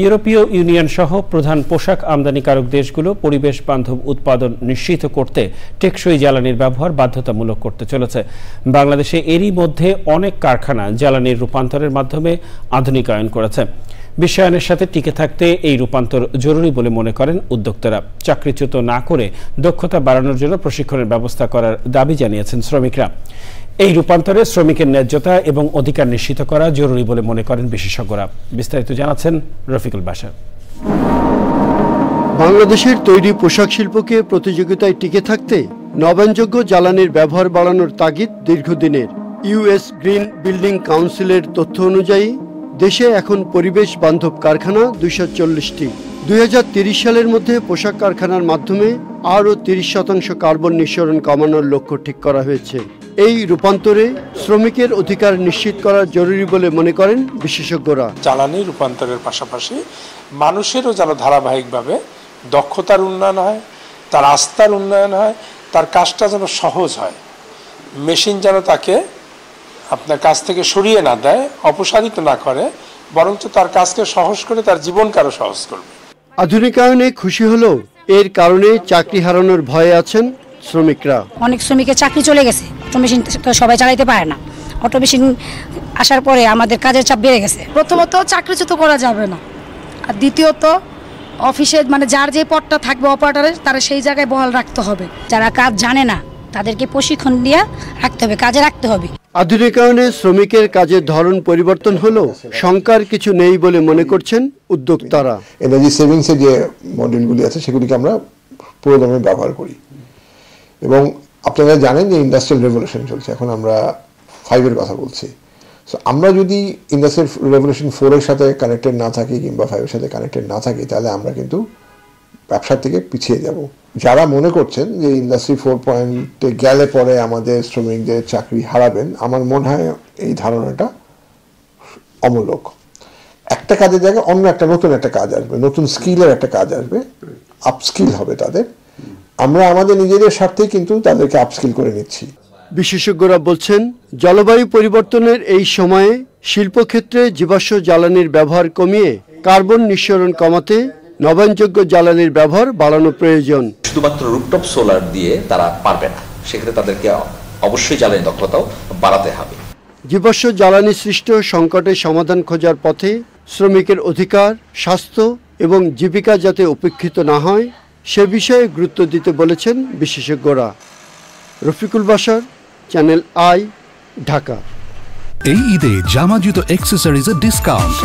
ইউরোপীয় ইউনিয়ন সহ প্রধান পোশাক আমদানিকারক দেশগুলো পরিবেশ বান্ধব উৎপাদন নিশ্চিত করতে টেকসই জ্বালানির ব্যবহার বাধ্যতামূলক করতে চলেছে। বাংলাদেশে এরই মধ্যে অনেক কারখানা জ্বালানির রূপান্তরের মাধ্যমে আধুনিকায়ন করেছে। বিশ্বায়নের সাথে টিকে থাকতে এই রূপান্তর জরুরি বলে মনে করেন উদ্যোক্তারা। চাকরিচ্যুত না করে দক্ষতা বাড়ানোর জন্য প্রশিক্ষণের ব্যবস্থা করার দাবি জানিয়েছেন শ্রমিকরা। এই রূপান্তরে শ্রমিকের ন্যায্যতা এবং অধিকার নিশ্চিত করা জরুরি বলে মনে করেন বিশেষজ্ঞরা। বিস্তারিত জানাচ্ছেন রফিকুল বাশার। বাংলাদেশের তৈরি পোশাক শিল্পকে প্রতিযোগিতায় টিকে থাকতে নবায়নযোগ্য জ্বালানির ব্যবহার বাড়ানোর তাগিদ দীর্ঘদিনের। ইউএস গ্রিন বিল্ডিং কাউন্সিলের তথ্য অনুযায়ী দেশে এখন পরিবেশ বান্ধব কারখানা 240টি। 2030 সালের মধ্যে পোশাক কারখানার মাধ্যমে আরও 30% কার্বন নিঃসরণ কমানোর লক্ষ্য ঠিক করা হয়েছে। এই রূপান্তরে শ্রমিকের অধিকার নিশ্চিত করা জরুরি বলে মনে করেন বিশেষজ্ঞরা। জ্বালানি রূপান্তরের পাশাপাশি মানুষেরও যেন ধারাবাহিকভাবে দক্ষতার উন্নয়ন হয়, তার আস্থার উন্নয়ন হয়, তার কাজটা যেন সহজ হয়। মেশিন যেন তাকে আপনার কাছ থেকে সরিয়ে না দেয়, অপসারিত না করে, বরঞ্চ তার কাজকে সহজ করে তার জীবনকে আরো সহজ করবে। আধুনিকায়নে খুশি হলেও এর কারণে চাকরি হারানোর ভয়ে আছেন শ্রমিকরা। অনেক শ্রমিকের চাকরি চলে গেছে, অটো মেশিন সবাই চালাইতে পারে না। অটো মেশিন আসার পরে আমাদের কাজের চাপ বেড়ে গেছে। প্রথমত চাকরিচ্যুত করা যাবে না, আর দ্বিতীয়ত অফিসে যার যে পদটা থাকবে অপারেটরের, তারা সেই জায়গায় বহাল রাখতে হবে। যারা কাজ জানে না তাদেরকে প্রশিক্ষণ দিয়ে রাখতে হবে, কাজে রাখতে হবে। আধুনিকায়নে শ্রমিকের কাজের ধরন পরিবর্তন হলেও শঙ্কার কিছু নেই বলে মনে করছেন উদ্যোক্তারা। এনার্জি সেভিংসের যে মডেলগুলি আছে সেগুলিকে আমরা পুরোদমে ব্যবহার করি এবং আপনারা জানেন যে ইন্ডাস্ট্রিয়াল রেভলিউশন চলছে। এখন আমরা 5-এর কথা বলছি। সো আমরা যদি ইন্ডাস্ট্রিয়াল রেভলিউশন 4-এর সাথে কানেক্টেড না থাকি কিংবা 5-এর সাথে কানেক্টেড না থাকি, তাহলে আমরা কিন্তু ব্যবসার থেকে পিছিয়ে যাব। যারা মনে করছেন যে ইন্ডাস্ট্রি 4.0 গেলে পরে আমাদের শ্রমিকদের চাকরি হারাবেন, আমার মনে হয় এই ধারণাটা অমূলক। একটা কাজের জায়গায় অন্য একটা নতুন একটা কাজ আসবে, নতুন স্কিলের একটা কাজ আসবে, আপস্কিল হবে তাদের। আমরা আমাদের নিজেদের স্বার্থেই কিন্তু তাদেরকে আপস্কিল করে নিচ্ছি। বিশেষজ্ঞরা বলছেন, জলবায়ু পরিবর্তনের এই সময়ে শিল্পক্ষেত্রে জীবাশ্ম জ্বালানির ব্যবহার কমিয়ে কার্বন নিঃসরণ কমাতে নবায়নযোগ্য জ্বালানির ব্যবহার বাড়ানো প্রয়োজন। শুধুমাত্র রুফটপ সোলার দিয়ে তারা পারবে না, সেক্ষেত্রে তাদেরকে অবশ্যই জ্বালানি দক্ষতাও বাড়াতে হবে। জীবাশ্ম জ্বালানি সৃষ্ট সংকটের সমাধান খোঁজার পথে শ্রমিকের অধিকার, স্বাস্থ্য এবং জীবিকা যাতে উপেক্ষিত না হয় সে বিষয়ে গুরুত্ব দিতে বলেছেন বিশেষজ্ঞরা। Rafiqul Bashar, channel I, Dhaka. এই ঈদে জামা জুতো অ্যাক্সেসরিজের ডিসকাউন্ট।